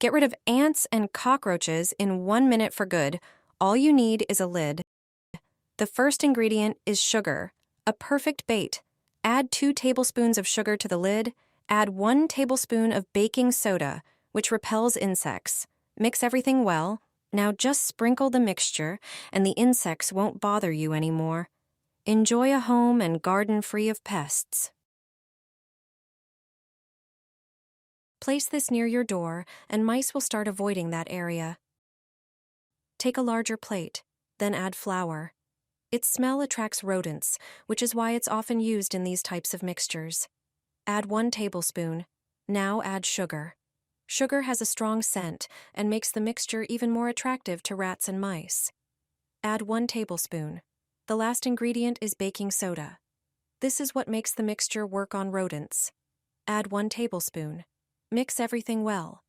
Get rid of ants and cockroaches in 1 minute for good. All you need is a lid. The first ingredient is sugar, a perfect bait. Add 2 tablespoons of sugar to the lid. Add 1 tablespoon of baking soda, which repels insects. Mix everything well. Now just sprinkle the mixture, and the insects won't bother you anymore. Enjoy a home and garden free of pests. Place this near your door, and mice will start avoiding that area. Take a larger plate, then add flour. Its smell attracts rodents, which is why it's often used in these types of mixtures. Add 1 tablespoon. Now add sugar. Sugar has a strong scent and makes the mixture even more attractive to rats and mice. Add 1 tablespoon. The last ingredient is baking soda. This is what makes the mixture work on rodents. Add 1 tablespoon. Mix everything well.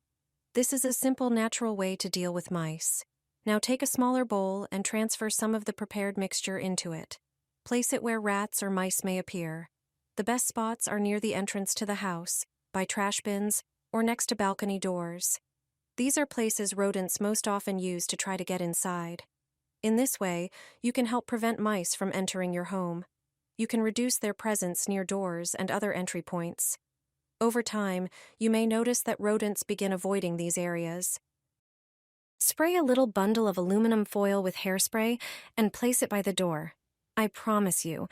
This is a simple, natural way to deal with mice. Now take a smaller bowl and transfer some of the prepared mixture into it. Place it where rats or mice may appear. The best spots are near the entrance to the house, by trash bins, or next to balcony doors. These are places rodents most often use to try to get inside. In this way, you can help prevent mice from entering your home. You can reduce their presence near doors and other entry points. Over time, you may notice that rodents begin avoiding these areas. Spray a little bundle of aluminum foil with hairspray and place it by the door. I promise you,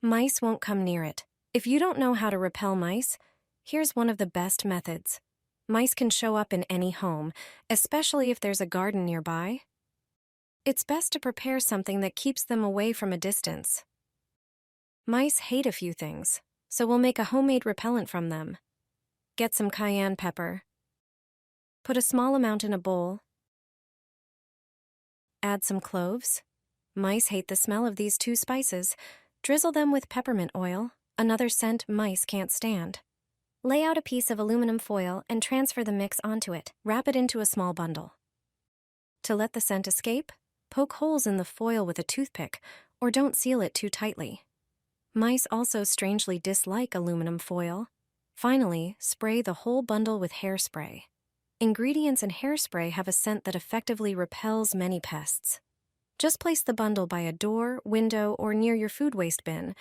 mice won't come near it. If you don't know how to repel mice, here's one of the best methods. Mice can show up in any home, especially if there's a garden nearby. It's best to prepare something that keeps them away from a distance. Mice hate a few things, so we'll make a homemade repellent from them. Get some cayenne pepper. Put a small amount in a bowl. Add some cloves. Mice hate the smell of these 2 spices. Drizzle them with peppermint oil, another scent mice can't stand. Lay out a piece of aluminum foil and transfer the mix onto it. Wrap it into a small bundle. To let the scent escape, poke holes in the foil with a toothpick, or don't seal it too tightly. Mice also strangely dislike aluminum foil. Finally, spray the whole bundle with hairspray. Ingredients in hairspray have a scent that effectively repels many pests. Just place the bundle by a door, window, or near your food waste bin.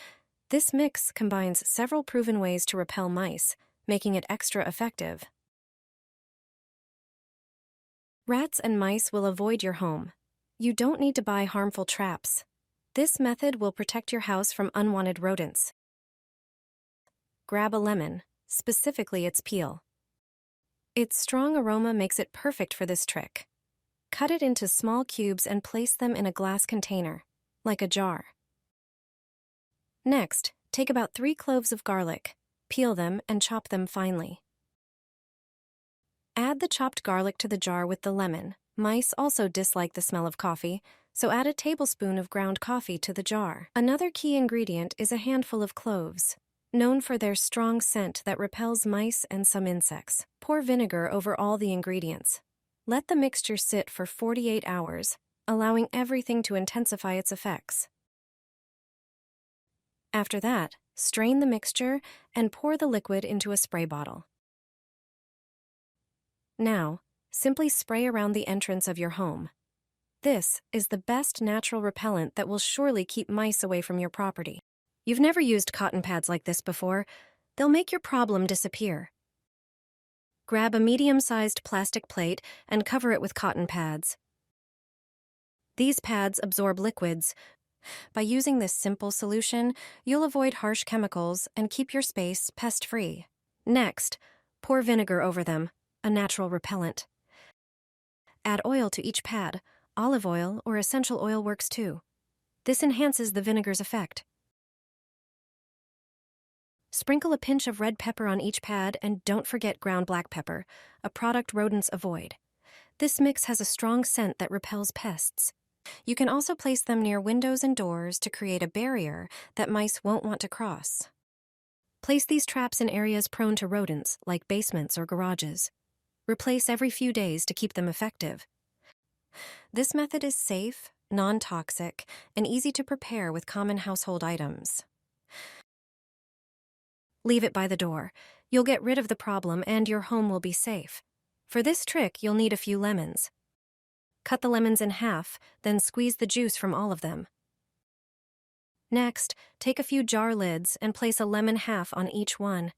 This mix combines several proven ways to repel mice, making it extra effective. Rats and mice will avoid your home. You don't need to buy harmful traps. This method will protect your house from unwanted rodents. Grab a lemon, specifically its peel. Its strong aroma makes it perfect for this trick. Cut it into small cubes and place them in a glass container, like a jar. Next, take about 3 cloves of garlic, peel them and chop them finely. Add the chopped garlic to the jar with the lemon. Mice also dislike the smell of coffee, so add a tablespoon of ground coffee to the jar. Another key ingredient is a handful of cloves, known for their strong scent that repels mice and some insects. Pour vinegar over all the ingredients. Let the mixture sit for 48 hours, allowing everything to intensify its effects. After that, strain the mixture and pour the liquid into a spray bottle. Now, simply spray around the entrance of your home. This is the best natural repellent that will surely keep mice away from your property. You've never used cotton pads like this before. They'll make your problem disappear. Grab a medium-sized plastic plate and cover it with cotton pads. These pads absorb liquids. By using this simple solution, you'll avoid harsh chemicals and keep your space pest-free. Next, pour vinegar over them, a natural repellent. Add oil to each pad. Olive oil or essential oil works too. This enhances the vinegar's effect. Sprinkle a pinch of red pepper on each pad and don't forget ground black pepper, a product rodents avoid. This mix has a strong scent that repels pests. You can also place them near windows and doors to create a barrier that mice won't want to cross. Place these traps in areas prone to rodents, like basements or garages. Replace every few days to keep them effective. This method is safe, non-toxic, and easy to prepare with common household items. Leave it by the door. You'll get rid of the problem and your home will be safe. For this trick, you'll need a few lemons. Cut the lemons in half, then squeeze the juice from all of them. Next, take a few jar lids and place a lemon half on each one.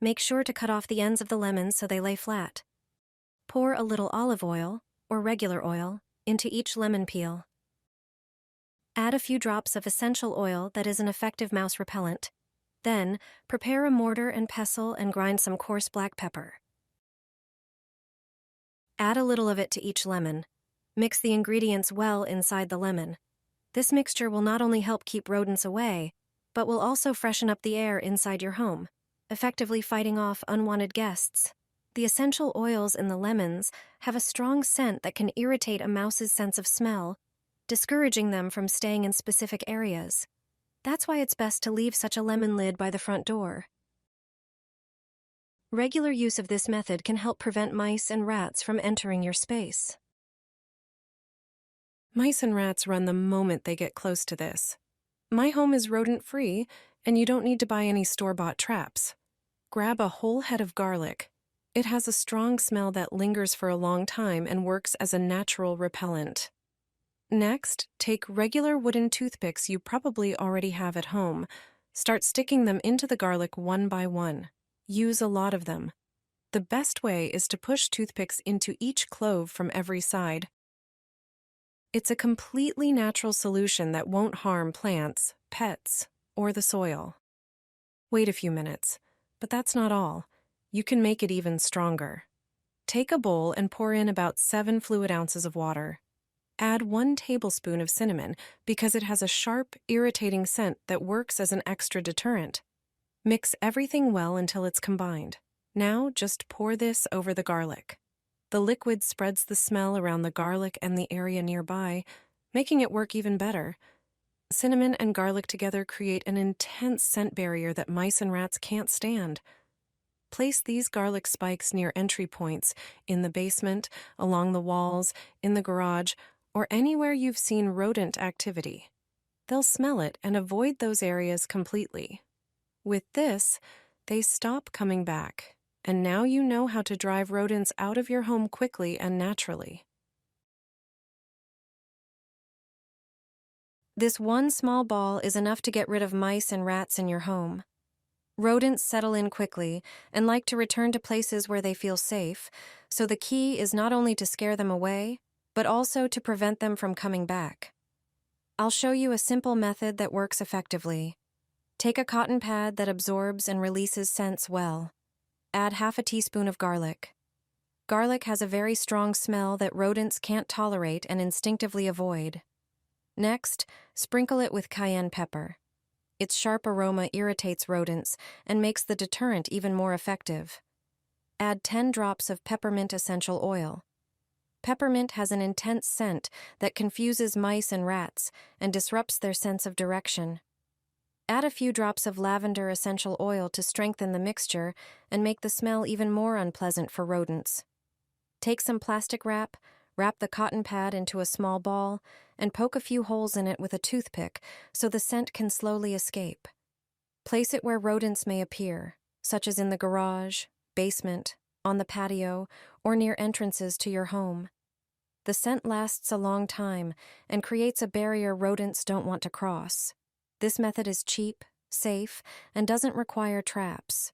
Make sure to cut off the ends of the lemons so they lay flat. Pour a little olive oil, or regular oil, into each lemon peel. Add a few drops of essential oil that is an effective mouse repellent. Then, prepare a mortar and pestle and grind some coarse black pepper. Add a little of it to each lemon. Mix the ingredients well inside the lemon. This mixture will not only help keep rodents away, but will also freshen up the air inside your home, effectively fighting off unwanted guests. The essential oils in the lemons have a strong scent that can irritate a mouse's sense of smell, discouraging them from staying in specific areas. That's why it's best to leave such a lemon lid by the front door. Regular use of this method can help prevent mice and rats from entering your space. Mice and rats run the moment they get close to this. My home is rodent-free, and you don't need to buy any store-bought traps. Grab a whole head of garlic. It has a strong smell that lingers for a long time and works as a natural repellent. Next, take regular wooden toothpicks you probably already have at home. Start sticking them into the garlic one by one. Use a lot of them. The best way is to push toothpicks into each clove from every side. It's a completely natural solution that won't harm plants, pets, or the soil. Wait a few minutes, but that's not all. You can make it even stronger. Take a bowl and pour in about 7 fluid ounces of water. Add 1 tablespoon of cinnamon because it has a sharp, irritating scent that works as an extra deterrent. Mix everything well until it's combined. Now just pour this over the garlic. The liquid spreads the smell around the garlic and the area nearby, making it work even better. Cinnamon and garlic together create an intense scent barrier that mice and rats can't stand. Place these garlic spikes near entry points, in the basement, along the walls, in the garage, or anywhere you've seen rodent activity. They'll smell it and avoid those areas completely. With this, they stop coming back, and now you know how to drive rodents out of your home quickly and naturally. This one small ball is enough to get rid of mice and rats in your home. Rodents settle in quickly and like to return to places where they feel safe, so the key is not only to scare them away, but also to prevent them from coming back. I'll show you a simple method that works effectively. Take a cotton pad that absorbs and releases scents well. Add half a teaspoon of garlic. Garlic has a very strong smell that rodents can't tolerate and instinctively avoid. Next, sprinkle it with cayenne pepper. Its sharp aroma irritates rodents and makes the deterrent even more effective. Add 10 drops of peppermint essential oil. Peppermint has an intense scent that confuses mice and rats and disrupts their sense of direction. Add a few drops of lavender essential oil to strengthen the mixture and make the smell even more unpleasant for rodents. Take some plastic wrap the cotton pad into a small ball, and poke a few holes in it with a toothpick so the scent can slowly escape. Place it where rodents may appear, such as in the garage, basement, on the patio, or near entrances to your home. The scent lasts a long time and creates a barrier rodents don't want to cross. This method is cheap, safe, and doesn't require traps.